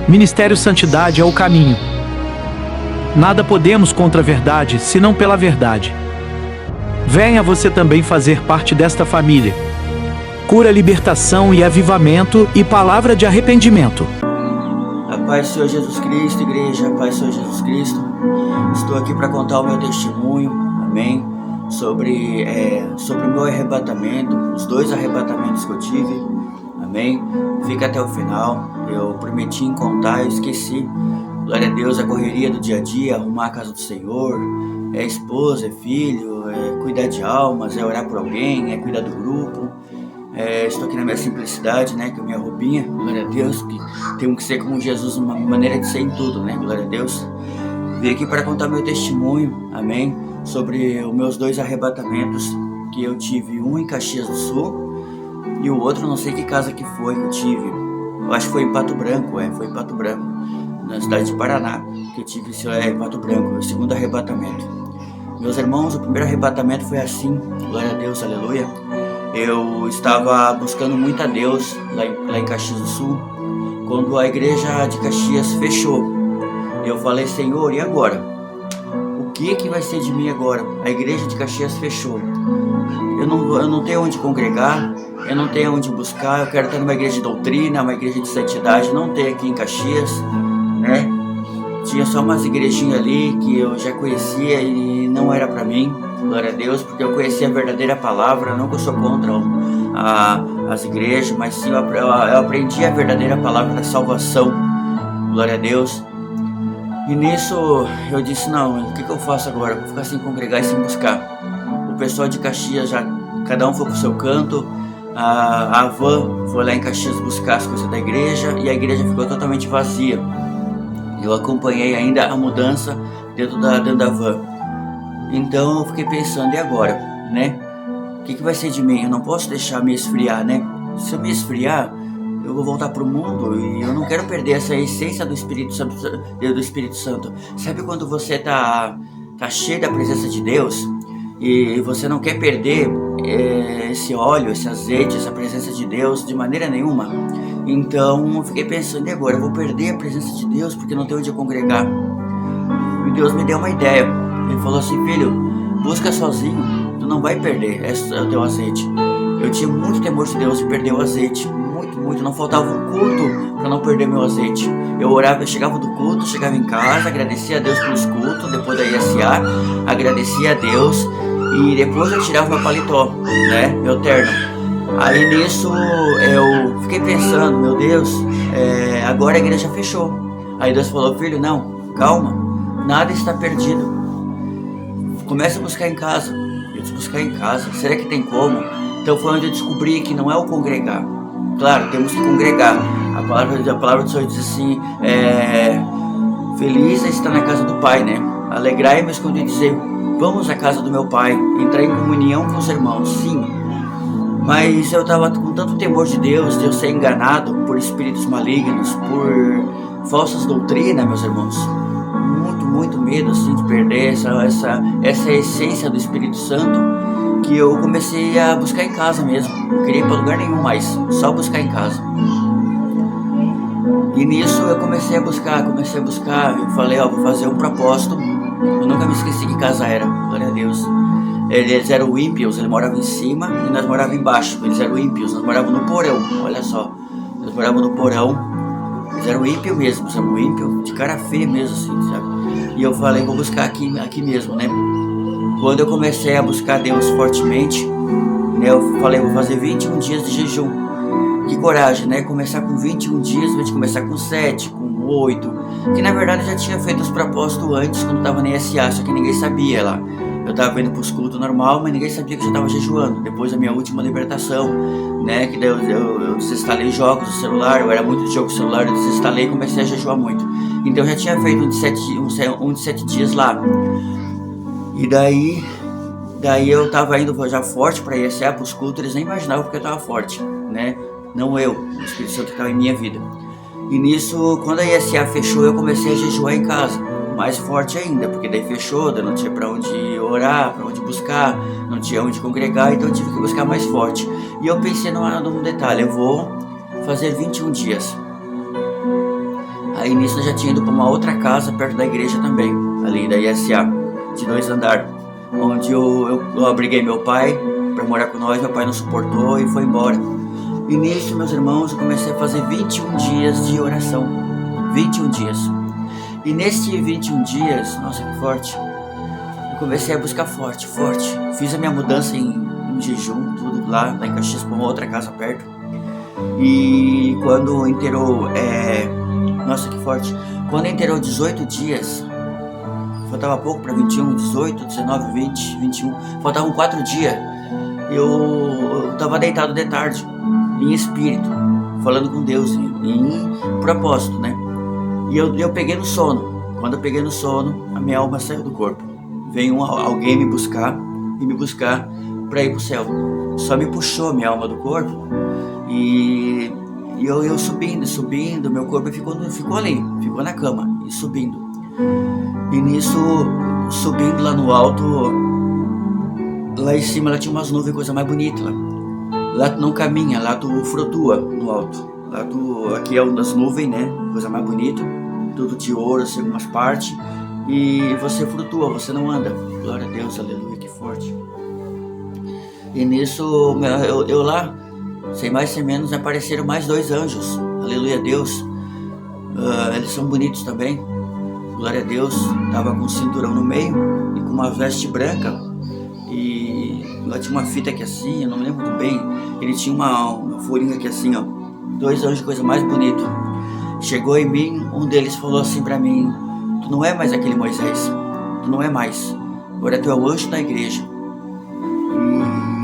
Ministério Santidade é o caminho. Nada podemos contra a verdade, senão pela verdade. Venha você também fazer parte desta família. Cura, libertação e avivamento e palavra de arrependimento. A paz do Senhor Jesus Cristo, igreja, a paz do Senhor Jesus Cristo. Estou aqui para contar o meu testemunho, amém, sobre o meu arrebatamento, os 2 arrebatamentos que eu tive, amém. Fica até o final, eu prometi em contar, eu esqueci. Glória a Deus, a correria do dia a dia, arrumar a casa do Senhor, é esposa, é filho, é cuidar de almas, é orar por alguém, é cuidar do grupo. Estou aqui na minha simplicidade, né, com a minha roupinha, glória a Deus, que temos que ser como Jesus, uma maneira de ser em tudo, né, glória a Deus. Vim aqui para contar meu testemunho, amém, sobre os meus 2 arrebatamentos, que eu tive um em Caxias do Sul, e o outro não sei que casa que foi que eu tive, eu acho que foi em Pato Branco, foi em Pato Branco, na cidade de Paraná, que eu tive em Pato Branco, o 2º arrebatamento. Meus irmãos, o primeiro arrebatamento foi assim, glória a Deus, aleluia. Eu estava buscando muito a Deus lá em Caxias do Sul, quando a igreja de Caxias fechou. Eu falei, Senhor, e agora? O que vai ser de mim agora? A igreja de Caxias fechou. Eu não tenho onde congregar, eu não tenho onde buscar, eu quero estar numa igreja de doutrina, uma igreja de santidade, não tem aqui em Caxias, né? Tinha só umas igrejinhas ali que eu já conhecia e não era para mim, glória a Deus, porque eu conhecia a verdadeira palavra, não que eu sou contra as igrejas, mas sim eu aprendi a verdadeira palavra da salvação, glória a Deus. E nisso eu disse, não, o que eu faço agora? Vou ficar sem congregar e sem buscar. O pessoal de Caxias já, cada um foi pro seu canto, a van foi lá em Caxias buscar as coisas da igreja e a igreja ficou totalmente vazia. Eu acompanhei ainda a mudança dentro da van. Então eu fiquei pensando, e agora, né? O que vai ser de mim? Eu não posso deixar me esfriar, né? Se eu me esfriar, eu vou voltar pro mundo e eu não quero perder essa essência do Espírito Santo. Sabe quando você tá cheio da presença de Deus e você não quer perder esse óleo, esse azeite, essa presença de Deus de maneira nenhuma? Então eu fiquei pensando, e agora? Eu vou perder a presença de Deus porque não tenho onde congregar. E Deus me deu uma ideia. Ele falou assim, filho, busca sozinho, tu não vai perder o teu azeite. Eu tinha muito temor de Deus de perder o azeite, muito, não faltava um culto para não perder meu azeite. Eu orava, eu chegava do culto, chegava em casa, agradecia a Deus pelos cultos, depois da ISA, agradecia a Deus e depois eu tirava meu paletó, né, meu terno. Aí nisso eu fiquei pensando, meu Deus, agora a igreja fechou. Aí Deus falou, filho, não, calma, nada está perdido. Começa a buscar em casa. Eu disse, buscar em casa, será que tem como? Então foi onde eu descobri que não é o congregar. Claro, temos que congregar. A palavra do Senhor diz assim, feliz é estar na casa do Pai, né? Alegrai-me quando eu dizer, vamos à casa do meu Pai, entrar em comunhão com os irmãos, sim. Mas eu estava com tanto temor de Deus, de eu ser enganado por espíritos malignos, por falsas doutrinas, meus irmãos. Muito medo assim de perder essa essência do Espírito Santo, que eu comecei a buscar em casa mesmo. Não queria ir para lugar nenhum mais, só buscar em casa. E nisso eu comecei a buscar, eu falei, vou fazer um propósito. Eu nunca me esqueci que casa era, glória a Deus. Eles eram ímpios, eles moravam em cima e nós morávamos embaixo. Eles eram ímpios, nós morávamos no porão, olha só. Nós morávamos no porão, eles eram ímpios mesmo, sabe? Ímpio, de cara feia mesmo assim, sabe? E eu falei, vou buscar aqui mesmo, né? Quando eu comecei a buscar Deus fortemente, né? Eu falei, vou fazer 21 dias de jejum. Que coragem, né? Começar com 21 dias, em vez de começar com 7, com 8. Que na verdade eu já tinha feito os propósitos antes, quando estava na SA, só que ninguém sabia lá. Eu estava indo para os cultos normal, mas ninguém sabia que eu já estava jejuando. Depois da minha última libertação, né? Que daí eu desinstalei jogos do celular, eu era muito de jogo celular, eu desinstalei e comecei a jejuar muito. Então eu já tinha feito um de 7 dias lá. E daí eu estava indo já forte para ISA, para os cultos, eles nem imaginavam porque eu estava forte, né? Não eu, o Espírito Santo que estava em minha vida. E nisso, quando a ISA fechou, eu comecei a jejuar em casa. Mais forte ainda, porque daí fechou, daí não tinha para onde orar, para onde buscar, não tinha onde congregar, então eu tive que buscar mais forte. E eu pensei num detalhe, eu vou fazer 21 dias. Aí nisso eu já tinha ido para uma outra casa perto da igreja também, ali da ISA, de 2 andares, onde eu abriguei meu pai para morar com nós. Meu pai não suportou e foi embora. E nisso, meus irmãos, eu comecei a fazer 21 dias de oração. 21 dias. E nesses 21 dias, nossa, que forte, eu comecei a buscar forte. Fiz a minha mudança em jejum, tudo lá em Caxias, para uma outra casa perto. E quando inteirou, nossa, que forte, quando inteirou 18 dias, faltava pouco para 21, 18, 19, 20, 21, faltavam 4 dias, eu estava deitado de tarde, em espírito, falando com Deus, em propósito, né? E eu peguei no sono. Quando eu peguei no sono, a minha alma saiu do corpo. Veio alguém me buscar para ir pro céu. Só me puxou a minha alma do corpo e eu subindo, meu corpo ficou ali, ficou na cama e subindo. E nisso, subindo lá no alto, lá em cima lá tinha umas nuvens, coisa mais bonita lá. Lá tu não caminha, lá tu flutua no alto. Lá aqui é uma das nuvens, né? Coisa mais bonita, tudo de ouro, assim, algumas partes. E você flutua, você não anda. Glória a Deus, aleluia, que forte. E nisso, eu lá, sem mais sem menos, apareceram mais 2 anjos. Aleluia a Deus. Eles são bonitos também. Glória a Deus. Tava com um cinturão no meio e com uma veste branca. E lá tinha uma fita aqui assim, eu não me lembro muito bem. Ele tinha uma folhinha aqui assim, ó. 2 anjos, coisa mais bonita. Chegou em mim, um deles falou assim pra mim: tu não é mais aquele Moisés. Tu não é mais. Agora tu é o anjo da igreja.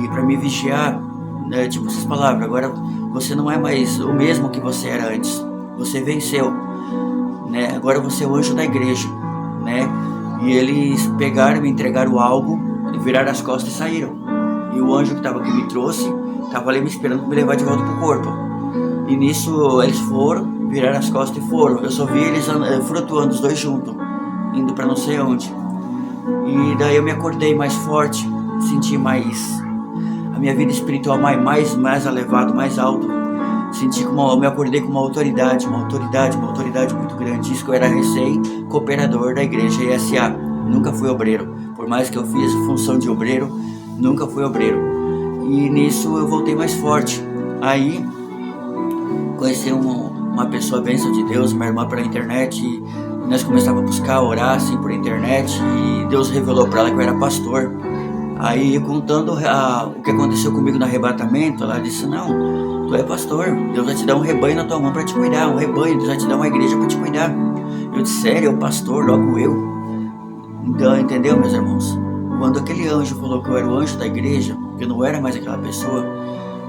E pra me vigiar, né, tipo essas palavras, agora você não é mais o mesmo que você era antes. Você venceu, né? Agora você é o anjo da igreja, né? E eles pegaram, me entregaram algo, viraram as costas e saíram. E o anjo que me trouxe, estava ali me esperando para me levar de volta pro corpo. E nisso eles foram, viraram as costas e foram. Eu só vi eles flutuando, os 2 juntos, indo para não sei onde. E daí eu me acordei mais forte, senti mais a minha vida espiritual mais elevado, mais alto. Senti como eu me acordei com uma autoridade muito grande. Isso que eu era recém-cooperador da igreja ISA. Nunca fui obreiro. Por mais que eu fiz função de obreiro, nunca fui obreiro. E nisso eu voltei mais forte. Aí conheci uma pessoa, bênção de Deus, uma irmã pela internet. E nós começávamos a buscar, orar assim por internet. E Deus revelou para ela que eu era pastor. Aí contando o que aconteceu comigo no arrebatamento, ela disse: não, tu é pastor, Deus vai te dar um rebanho na tua mão para te cuidar, um rebanho, Deus vai te dar uma igreja para te cuidar. Eu disse: sério, eu pastor, logo eu? Então, entendeu, meus irmãos? Quando aquele anjo falou que eu era o anjo da igreja, que eu não era mais aquela pessoa,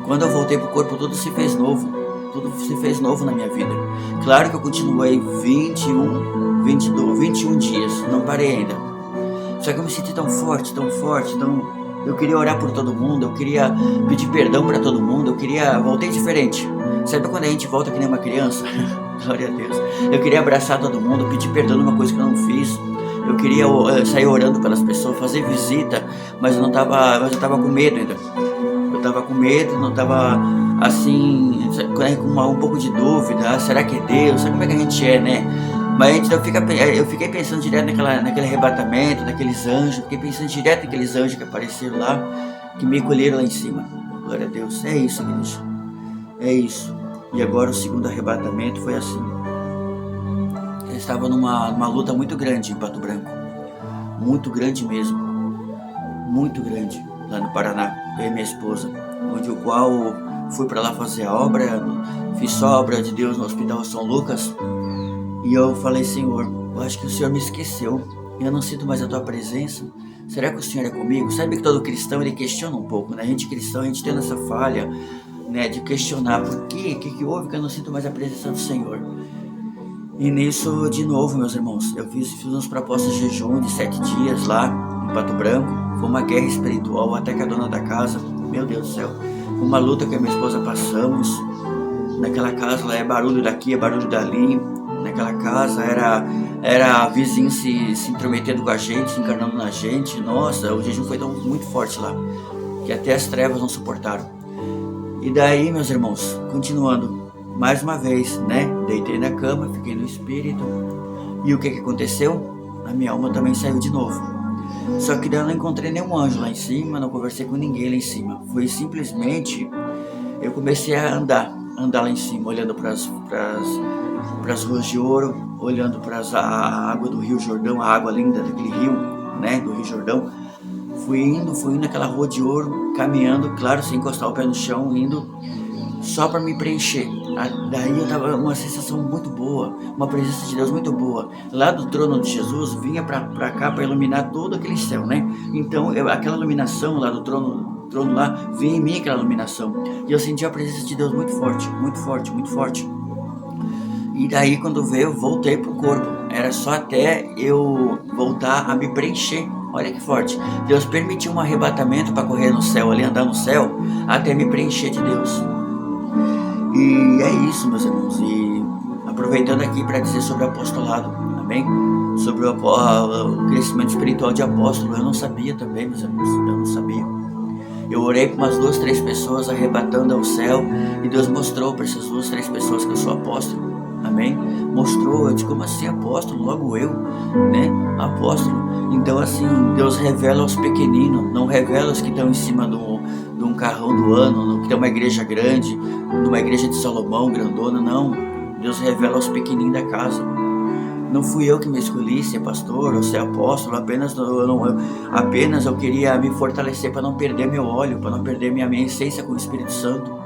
quando eu voltei pro corpo, tudo se fez novo na minha vida. Claro que eu continuei 21 dias, não parei ainda. Só que eu me senti tão forte, eu queria orar por todo mundo, eu queria pedir perdão para todo mundo, voltei diferente. Sabe quando a gente volta que nem uma criança? Glória a Deus. Eu queria abraçar todo mundo, pedir perdão numa coisa que eu não fiz. Eu queria sair orando pelas pessoas, fazer visita, mas eu tava com medo ainda. Eu tava com medo, não tava assim, com um pouco de dúvida. Será que é Deus? Sabe como é que a gente é, né? Mas eu fiquei pensando direto naquele arrebatamento, naqueles anjos. Fiquei pensando direto naqueles anjos que apareceram lá, que me colheram lá em cima. Glória a Deus. É isso, igreja. É isso. E agora o segundo arrebatamento foi assim. Eu estava numa luta muito grande em Pato Branco. Muito grande mesmo. Muito grande. Lá no Paraná. Eu e minha esposa. Onde o qual fui para lá fazer a obra. Fiz só a obra de Deus no Hospital São Lucas. E eu falei: Senhor, eu acho que o Senhor me esqueceu. Eu não sinto mais a tua presença. Será que o Senhor é comigo? Sabe que todo cristão, ele questiona um pouco, né? A gente cristão, a gente tem essa falha, né? De questionar por quê? O que houve que eu não sinto mais a presença do Senhor? E nisso, de novo, meus irmãos, eu fiz uns propostas de jejum de 7 dias lá em Pato Branco. Foi uma guerra espiritual, até que a dona da casa, meu Deus do céu, uma luta que a minha esposa passamos. Naquela casa lá é barulho daqui, é barulho dali. Naquela casa era vizinho se intrometendo com a gente, se encarnando na gente. Nossa, o jejum foi muito forte lá, que até as trevas não suportaram. E daí, meus irmãos, continuando, mais uma vez, né? Deitei na cama, fiquei no espírito. E o que aconteceu? A minha alma também saiu de novo. Só que daí eu não encontrei nenhum anjo lá em cima, não conversei com ninguém lá em cima. Foi simplesmente, eu comecei a andar lá em cima, olhando para as ruas de ouro, olhando para a água do Rio Jordão, a água linda daquele rio, né? Do Rio Jordão. Fui indo naquela rua de ouro, caminhando, claro, sem encostar o pé no chão, indo só para me preencher. Daí eu tava uma sensação muito boa, uma presença de Deus muito boa. Lá do trono de Jesus vinha para cá para iluminar todo aquele céu, né? Então aquela iluminação lá do trono lá, vinha em mim aquela iluminação. E eu senti a presença de Deus muito forte, muito forte, muito forte. E daí quando veio, eu voltei pro corpo. Era só até eu voltar a me preencher. Olha que forte. Deus permitiu um arrebatamento para correr no céu, ali andar no céu, até me preencher de Deus. E é isso, meus irmãos. E aproveitando aqui para dizer sobre o apostolado, amém? Sobre o crescimento espiritual de apóstolo, eu não sabia também, meus irmãos. Eu não sabia. Eu orei para umas 2, 3 pessoas arrebatando ao céu, e Deus mostrou para essas 2, 3 pessoas que eu sou apóstolo. Amém? Mostrou, eu disse, como assim apóstolo? Logo eu, né? Apóstolo. Então assim, Deus revela aos pequeninos, não revela os que estão em cima de um carrão do ano, que tem uma igreja grande, numa igreja de Salomão, grandona, não. Deus revela aos pequeninos da casa. Não fui eu que me escolhi ser pastor ou ser apóstolo, apenas eu queria me fortalecer para não perder meu óleo, para não perder minha essência com o Espírito Santo.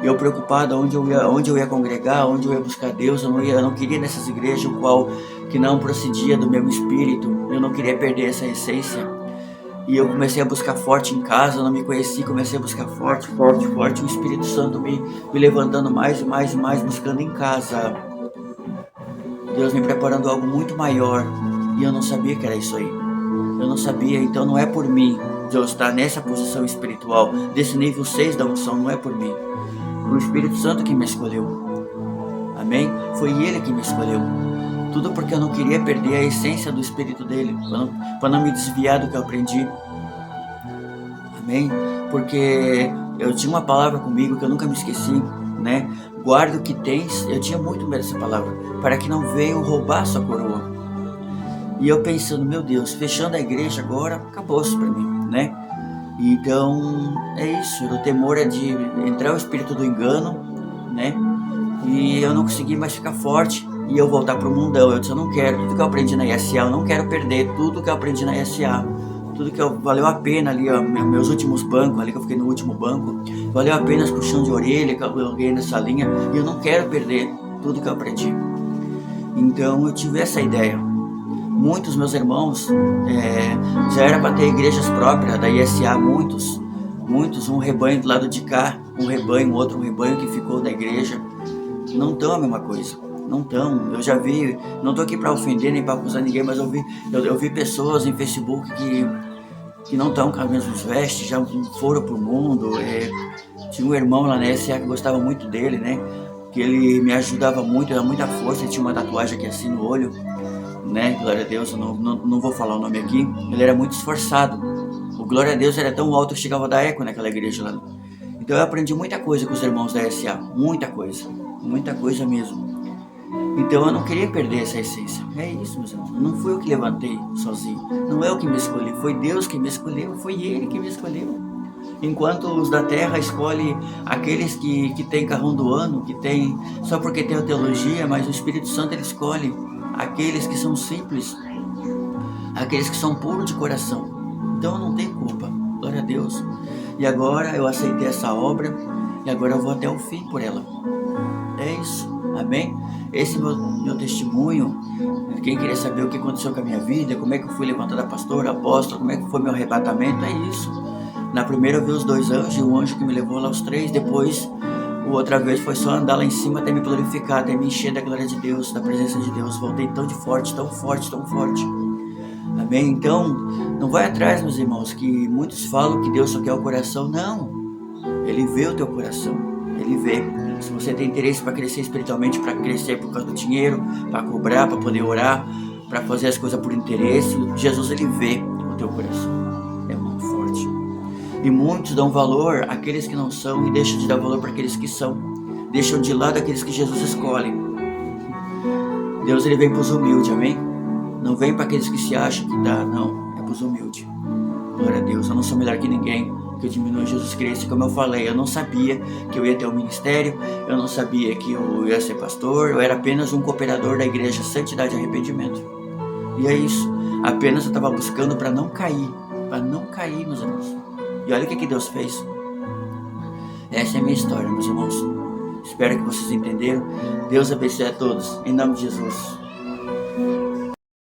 Eu preocupado onde eu ia congregar, onde eu ia buscar Deus. Eu não queria nessas igrejas que não procedia do mesmo espírito. Eu não queria perder essa essência. E eu comecei a buscar forte em casa, eu não me conheci, comecei a buscar forte. O Espírito Santo me levantando mais e mais, buscando em casa. Deus me preparando algo muito maior. E eu não sabia que era isso aí. Eu não sabia, então não é por mim de eu estar nessa posição espiritual, desse nível 6 da unção, não é por mim. O Espírito Santo que me escolheu. Amém? Foi Ele que me escolheu. Tudo porque eu não queria perder a essência do Espírito dele, para não me desviar do que eu aprendi. Amém? Porque eu tinha uma palavra comigo que eu nunca me esqueci, né? Guarda o que tens, eu tinha muito medo dessa palavra, para que não venham roubar sua coroa. E eu pensando, meu Deus, fechando a igreja agora, acabou-se para mim, né? Então, é isso, o temor é de entrar o espírito do engano, né? E eu não consegui mais ficar forte, e eu voltar pro mundão. Eu disse, eu não quero, tudo que eu aprendi na ISA, eu não quero perder tudo que eu aprendi na ISA. Tudo que valeu a pena ali, ó, meus últimos bancos, ali que eu fiquei no último banco, valeu a pena puxão de orelha que eu ganhei nessa linha, e eu não quero perder tudo que eu aprendi. Então, eu tive essa ideia. Muitos meus irmãos já era para ter igrejas próprias da ISA, muitos, um rebanho do lado de cá, um rebanho, outro rebanho que ficou da igreja, não estão a mesma coisa, não estão. Eu já vi, não estou aqui para ofender nem para acusar ninguém, mas eu vi pessoas em Facebook que não estão com as mesmas vestes, já foram pro mundo. Tinha um irmão lá na ISA que gostava muito dele, né, que ele me ajudava muito, dava muita força, ele tinha uma tatuagem aqui assim no olho, né, glória a Deus, eu não vou falar o nome aqui. Ele era muito esforçado, o glória a Deus era tão alto que chegava a dar eco naquela igreja lá. Então eu aprendi muita coisa com os irmãos da SA, muita coisa mesmo. Então eu não queria perder essa essência. É isso, meus irmãos, não fui eu que levantei sozinho, não é eu que me escolhi, foi Deus que me escolheu, foi Ele que me escolheu. Enquanto os da terra escolhem aqueles que tem carrão do ano, que tem só porque tem a teologia, mas o Espírito Santo ele escolhe aqueles que são simples, aqueles que são puros de coração. Então eu não tenho culpa, glória a Deus. E agora eu aceitei essa obra, e agora eu vou até o fim por ela. É isso, amém? Esse é meu testemunho. Quem queria saber o que aconteceu com a minha vida, como é que eu fui levantada pastora, apóstolo, como é que foi meu arrebatamento, é isso. Na primeira eu vi os 2 anjos, e o anjo que me levou lá os 3, depois outra vez foi só andar lá em cima até me glorificar, até me encher da glória de Deus, da presença de Deus. Voltei tão forte. Amém? Então, não vai atrás, meus irmãos, que muitos falam que Deus só quer o coração. Não, Ele vê o teu coração, Ele vê. Se você tem interesse para crescer espiritualmente, para crescer por causa do dinheiro, para cobrar, para poder orar, para fazer as coisas por interesse, Jesus Ele vê o teu coração. É muito forte. E muitos dão valor àqueles que não são e deixam de dar valor para aqueles que são. deixam de lado aqueles que Jesus escolhe. Deus, ele vem para os humildes, amém? Não vem para aqueles que se acham que dá, não, é para os humildes. Glória a Deus, eu não sou melhor que ninguém, que eu diminuo Jesus Cristo. Como eu falei, eu não sabia que eu ia ter um ministério, eu não sabia que eu ia ser pastor, eu era apenas um cooperador da igreja Santidade e Arrependimento. E é isso, apenas eu estava buscando para não cair, meus irmãos. E olha o que Deus fez. Essa é a minha história, meus irmãos. Espero que vocês entenderam. Deus abençoe a todos, em nome de Jesus.